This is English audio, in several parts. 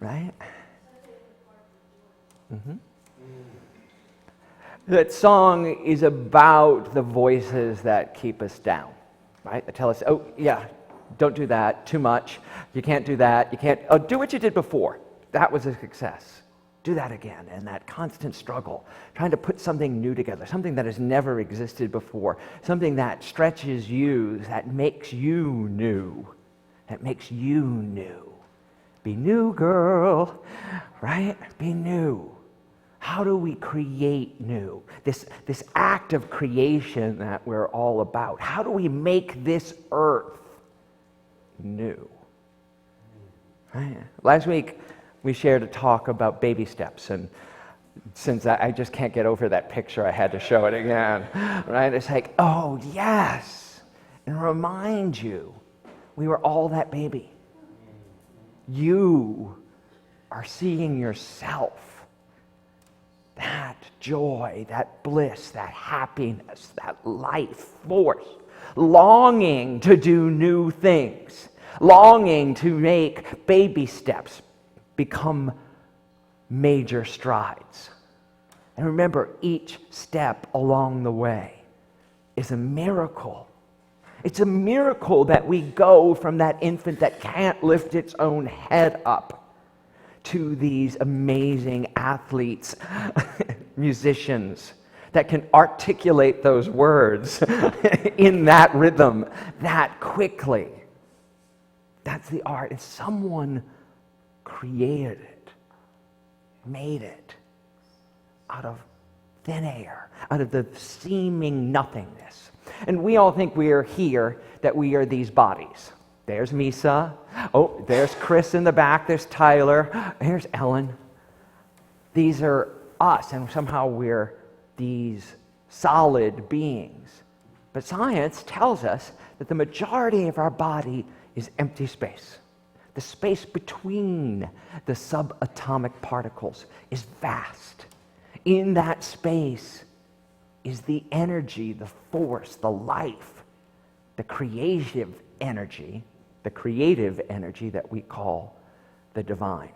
right? That song is about the voices that keep us down, right? That tell us, oh, yeah, don't do that, too much. You can't do that. You can't, oh, do what you did before. That was a success. Do that again. And that constant struggle, trying to put something new together, something that has never existed before, something that stretches you, that makes you new, that makes you new. Be new, girl, right? Be new. How do we create new? This act of creation that we're all about. How do we make this earth new? Right? Last week, we shared a talk about baby steps, and since I just can't get over that picture, I had to show it again, right? It's like, oh, yes, and remind you, we were all that baby. You are seeing yourself, that joy, that bliss, that happiness, that life force, longing to do new things, longing to make baby steps become major strides. And remember, each step along the way is a miracle. It's a miracle that we go from that infant that can't lift its own head up to these amazing athletes, musicians that can articulate those words in that rhythm that quickly. That's the art. And someone created it, made it out of thin air, out of the seeming nothingness. And we all think we are here, that we are these bodies. There's Misa. Oh, there's Chris in the back. There's Tyler. Here's Ellen. These are us, and somehow we're these solid beings. But science tells us that the majority of our body is empty space. The space between the subatomic particles is vast. In that space is the energy, the force, the life, the creative energy that we call the divine,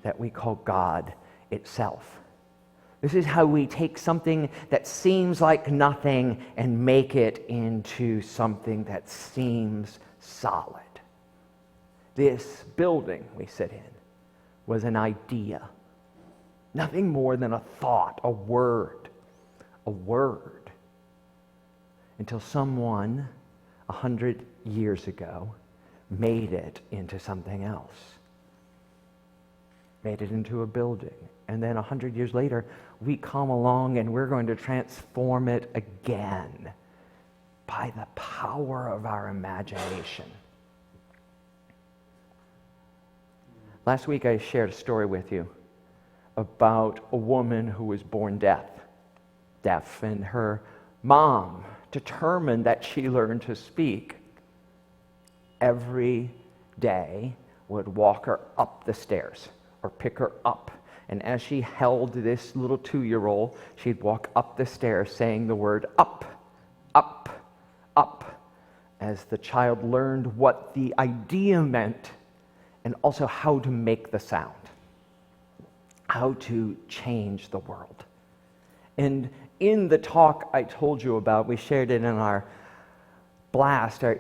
that we call God itself. This is how we take something that seems like nothing and make it into something that seems solid. This building we sit in was an idea, nothing more than a thought, a word, until someone 100 years ago made it into something else, made it into a building. And then 100 years later, we come along and we're going to transform it again by the power of our imagination. Last week I shared a story with you about a woman who was born deaf, and her mom, determined that she learn to speak, every day would walk her up the stairs or pick her up. And as she held this little 2-year-old, she'd walk up the stairs saying the word up, up, up, as the child learned what the idea meant and also how to make the sound, how to change the world. And in the talk I told you about, we shared it in our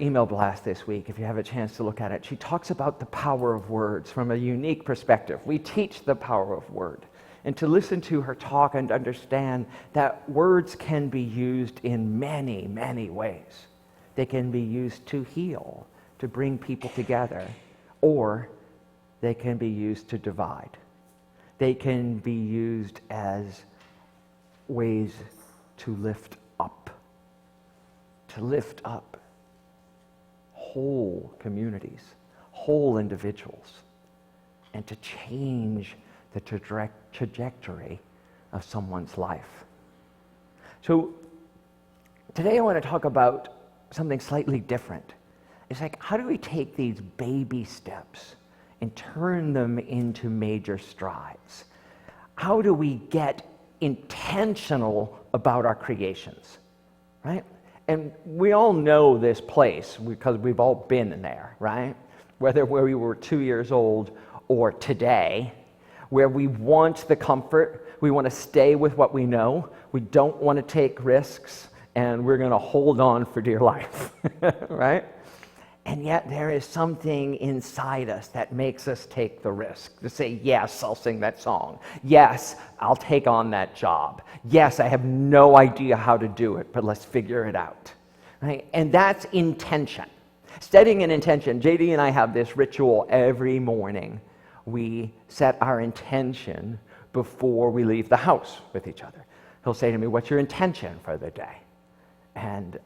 email blast this week, if you have a chance to look at it. She talks about the power of words from a unique perspective. We teach the power of word. And to listen to her talk and understand that words can be used in many, many ways. They can be used to heal, to bring people together, or they can be used to divide. They can be used as ways to lift up whole communities, whole individuals, and to change the trajectory of someone's life. So today I want to talk about something slightly different. It's like, how do we take these baby steps and turn them into major strides? How do we get intentional about our creations, right? And we all know this place because we've all been in there, right? Whether we were 2 years old or today, where we want the comfort, we want to stay with what we know, we don't want to take risks, and we're going to hold on for dear life, right? And yet there is something inside us that makes us take the risk to say, yes, I'll sing that song. Yes, I'll take on that job. Yes, I have no idea how to do it, but let's figure it out. Right? And that's intention. Setting an intention. JD and I have this ritual every morning. We set our intention before we leave the house with each other. He'll say to me, what's your intention for the day? And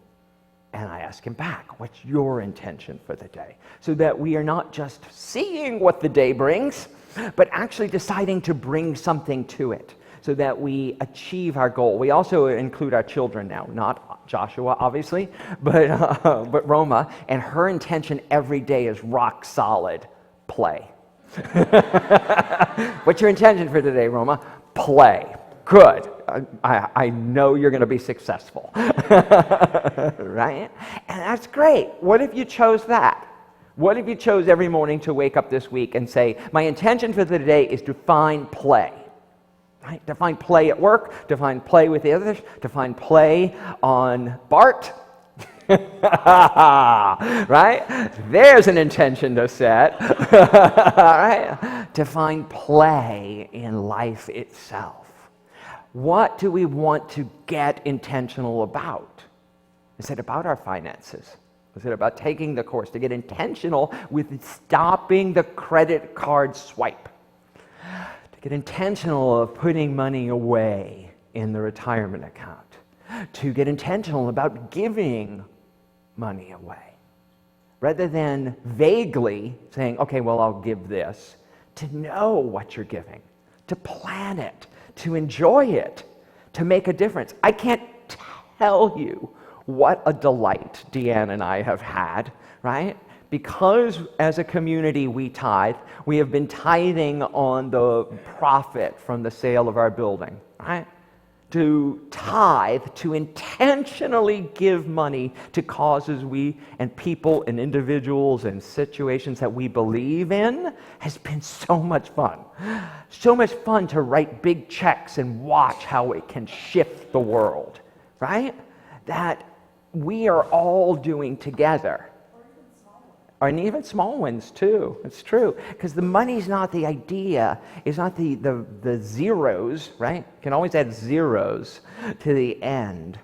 I ask him back, what's your intention for the day? So that we are not just seeing what the day brings, but actually deciding to bring something to it so that we achieve our goal. We also include our children now, not Joshua, obviously, but Roma, and her intention every day is rock solid, play. What's your intention for today, Roma? Play. Good. I know you're going to be successful. Right? And that's great. What if you chose that? What if you chose every morning to wake up this week and say, my intention for the day is to find play. Right? To find play at work, to find play with the others, to find play on Bart. Right? There's an intention to set. Right? To find play in life itself. What do we want to get intentional about? Is it about our finances? Is it about taking the course to get intentional with stopping the credit card swipe? To get intentional of putting money away in the retirement account? To get intentional about giving money away? Rather than vaguely saying, okay, well, I'll give this, to know what you're giving, to plan it, to enjoy it, to make a difference. I can't tell you what a delight Deanne and I have had, right? Because as a community we tithe, we have been tithing on the profit from the sale of our building, right? To tithe, to intentionally give money to causes we and people and individuals and situations that we believe in has been so much fun. So much fun to write big checks and watch how it can shift the world, right? That we are all doing together. And even small ones too. It's true. Because the money's not the idea. It's not the zeros, right? You can always add zeros to the end.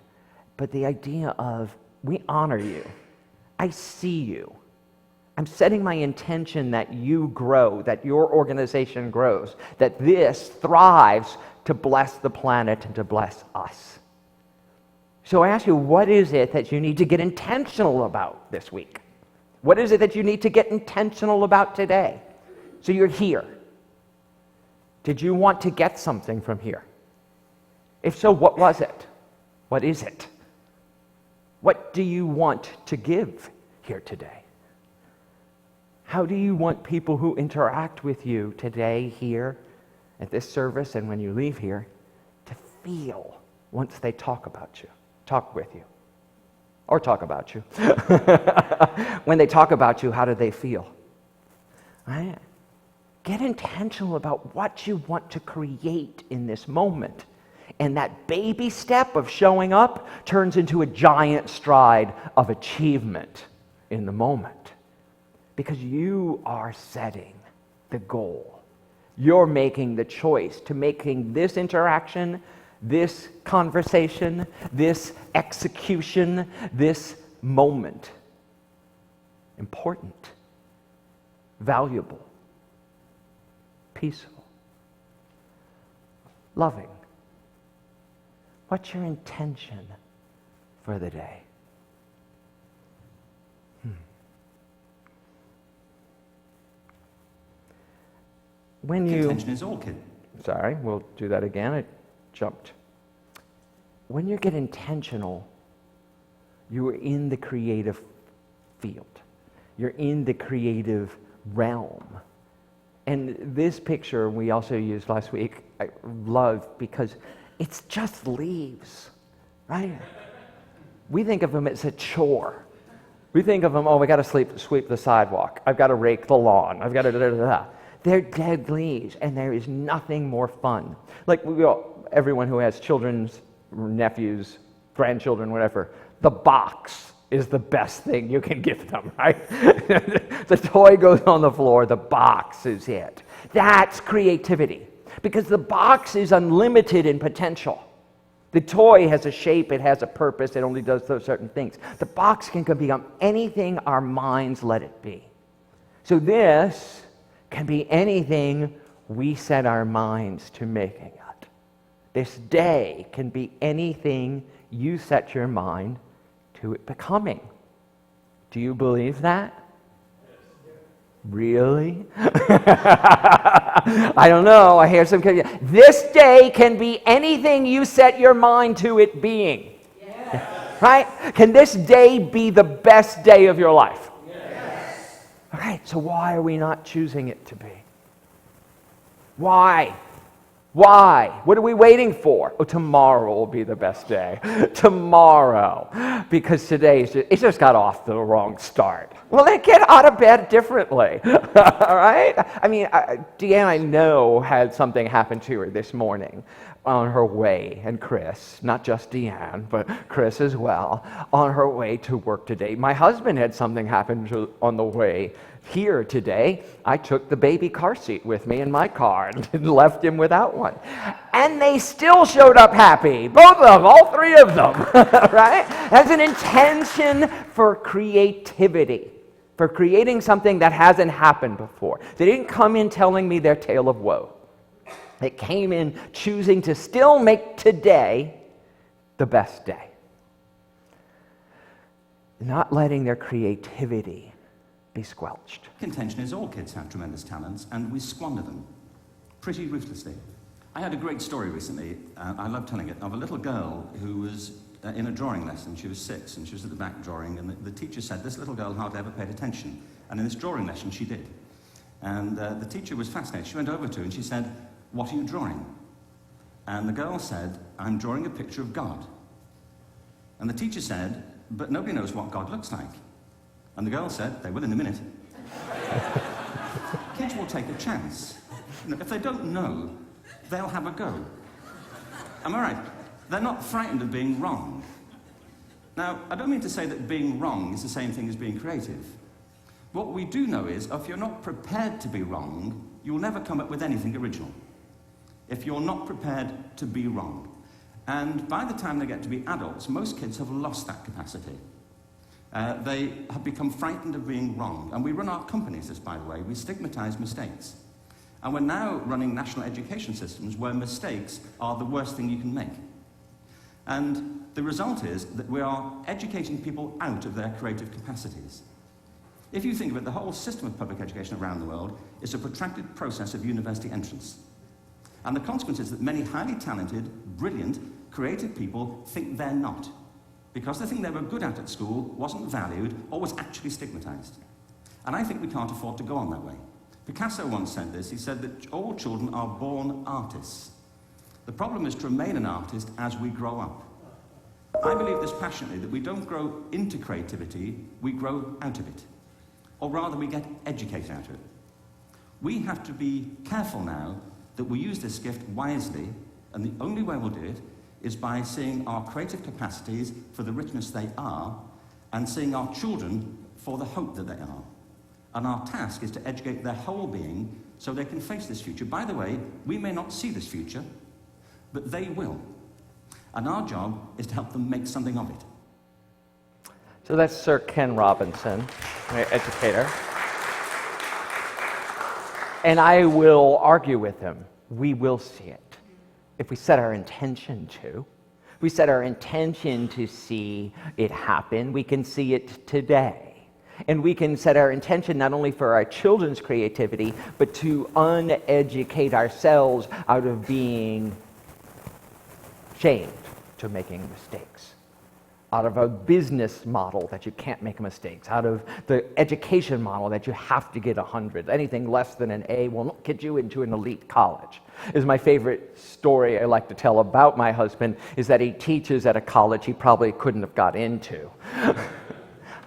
But the idea of, we honor you. I see you. I'm setting my intention that you grow, that your organization grows, that this thrives to bless the planet and to bless us. So I ask you, what is it that you need to get intentional about this week? What is it that you need to get intentional about today? So you're here. Did you want to get something from here? If so, what was it? What is it? What do you want to give here today? How do you want people who interact with you today here at this service and when you leave here to feel once they talk with you? Or talk about you. When they talk about you, how do they feel? Right? Get intentional about what you want to create in this moment. And that baby step of showing up turns into a giant stride of achievement in the moment. Because you are setting the goal. You're making the choice to making this interaction, this conversation, this execution, this moment important, valuable, peaceful, loving. What's your intention for the day? When you... Intention is all, kid. Sorry, we'll do that again. I jumped. When you get intentional, you are in the creative field. You're in the creative realm. And this picture we also used last week, I love because it's just leaves, right? We think of them as a chore. We think of them, oh, we got to sweep the sidewalk. I've got to rake the lawn. I've got to da-da-da-da. They're dead leaves, and there is nothing more fun. Like everyone who has children's nephews, grandchildren, whatever, the box is the best thing you can give them, right? The toy goes on the floor, the box is it. That's creativity, because the box is unlimited in potential. The toy has a shape, it has a purpose, it only does those certain things. The box can become anything our minds let it be. So this can be anything we set our minds to making it. This day can be anything you set your mind to it becoming. Do you believe that? Really? I don't know. I hear some. This day can be anything you set your mind to it being. Yes. Right? Can this day be the best day of your life? Yes. All right, so why are we not choosing it to be? Why? Why? What are we waiting for? Oh, tomorrow will be the best day. Tomorrow. Because today, it just got off to the wrong start. Well, then get out of bed differently. All right? I mean, Deanne, I know, had something happen to her this morning on her way, and Chris, not just Deanne, but Chris as well, on her way to work today. My husband had something happen on the way here today. I took the baby car seat with me in my car and left him without one. And they still showed up happy. Both of them, all three of them, right? That's an intention for creativity, for creating something that hasn't happened before. They didn't come in telling me their tale of woe. They came in choosing to still make today the best day. Not letting their creativity be squelched. Contention is all kids have tremendous talents, and we squander them pretty ruthlessly. I had a great story recently, I love telling it, of a little girl who was in a drawing lesson. She was 6, and she was at the back drawing, and the teacher said this little girl hardly ever paid attention. And in this drawing lesson, she did. And the teacher was fascinated. She went over to her and she said, "What are you drawing?" And the girl said, "I'm drawing a picture of God." And the teacher said, "But nobody knows what God looks like." And the girl said, "They will in a minute." Kids will take a chance. If they don't know, they'll have a go. Am I right? They're not frightened of being wrong. Now, I don't mean to say that being wrong is the same thing as being creative. What we do know is, if you're not prepared to be wrong, you'll never come up with anything original. If you're not prepared to be wrong. And by the time they get to be adults, most kids have lost that capacity. They have become frightened of being wrong. And we run our companies this, by the way. We stigmatize mistakes. And we're now running national education systems where mistakes are the worst thing you can make. And the result is that we are educating people out of their creative capacities. If you think of it, the whole system of public education around the world is a protracted process of university entrance. And the consequence is that many highly talented, brilliant, creative people think they're not, because the thing they were good at school wasn't valued or was actually stigmatized. And I think we can't afford to go on that way. Picasso once said this. He said that all children are born artists. The problem is to remain an artist as we grow up. I believe this passionately, that we don't grow into creativity, we grow out of it. Or rather, we get educated out of it. We have to be careful now that we use this gift wisely, and the only way we'll do it is by seeing our creative capacities for the richness they are, and seeing our children for the hope that they are. And our task is to educate their whole being so they can face this future. By the way, we may not see this future, but they will. And our job is to help them make something of it. So that's Sir Ken Robinson, an educator. And I will argue with him. We will see it. If we set our intention to. We set our intention to see it happen. We can see it today. And we can set our intention not only for our children's creativity, but to uneducate ourselves out of being shamed to making mistakes. Out of a business model that you can't make mistakes. Out of the education model that you have to get 100. Anything less than an A will not get you into an elite college. Is my favorite story I like to tell about my husband is that he teaches at a college he probably couldn't have got into.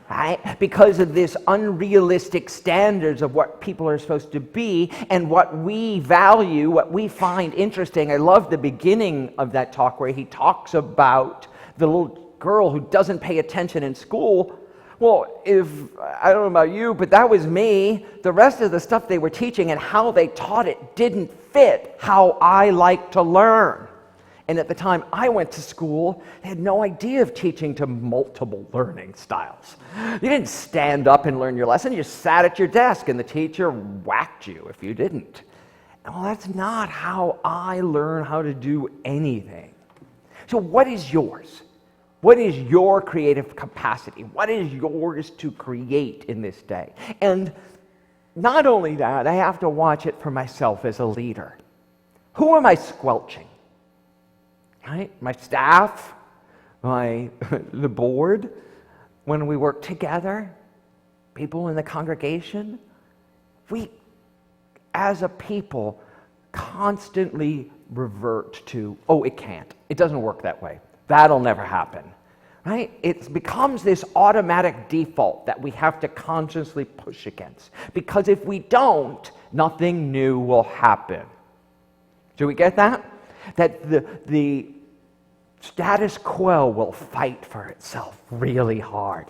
right? Because of this unrealistic standards of what people are supposed to be and what we value, what we find interesting. I love the beginning of that talk where he talks about the little girl who doesn't pay attention in school. Well, I don't know about you, but that was me. The rest of the stuff they were teaching and how they taught it didn't fit how I like to learn. And at the time I went to school, they had no idea of teaching to multiple learning styles. You didn't stand up and learn your lesson. You sat at your desk and the teacher whacked you if you didn't. Well, that's not how I learn how to do anything. So what is yours? What is your creative capacity? What is yours to create in this day? And not only that, I have to watch it for myself as a leader. Who am I squelching? Right? My staff, the board, when we work together, people in the congregation, we, as a people, constantly revert to, oh, it can't. It doesn't work that way. That'll never happen. Right? It becomes this automatic default that we have to consciously push against. Because if we don't, nothing new will happen. Do we get that? That the status quo will fight for itself really hard,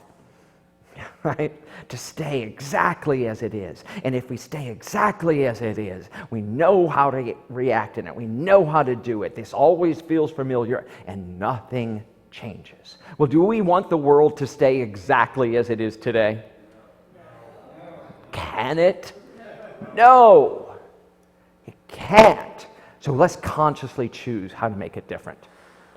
right? To stay exactly as it is. And if we stay exactly as it is, we know how to react in it. We know how to do it. This always feels familiar, and nothing changes. Well, do we want the world to stay exactly as it is today? Can it? No, it can't. So let's consciously choose how to make it different.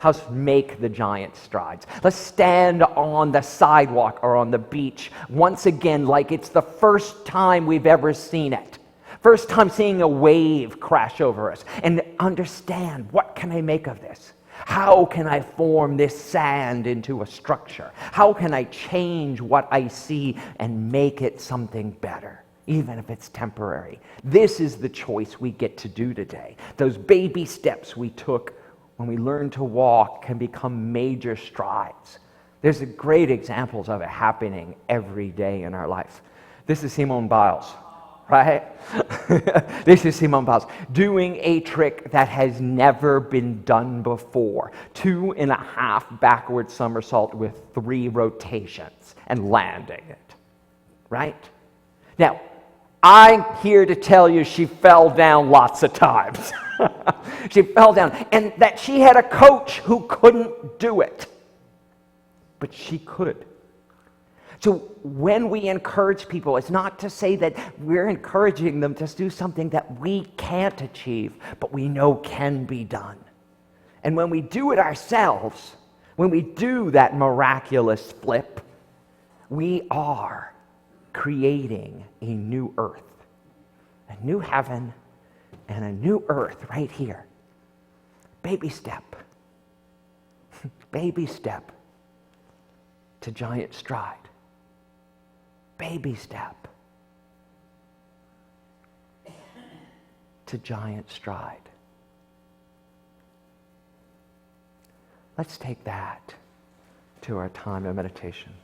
Let's make the giant strides. Let's stand on the sidewalk or on the beach once again like it's the first time we've ever seen it. First time seeing a wave crash over us. And understand, what can I make of this? How can I form this sand into a structure? How can I change what I see and make it something better, even if it's temporary? This is the choice we get to do today. Those baby steps we took when we learn to walk can become major strides. There's great examples of it happening every day in our life. This is Simone Biles, right? This is Simone Biles doing a trick that has never been done before. 2.5 backward somersault with 3 rotations and landing it, right? Now, I'm here to tell you she fell down lots of times. She fell down, and that she had a coach who couldn't do it, but she could. So when we encourage people, it's not to say that we're encouraging them to do something that we can't achieve, but we know can be done. And when we do it ourselves, when we do that miraculous flip, we are creating a new earth, a new heaven, and a new earth right here. Baby step. Baby step to giant stride. Baby step to giant stride. Let's take that to our time of meditation.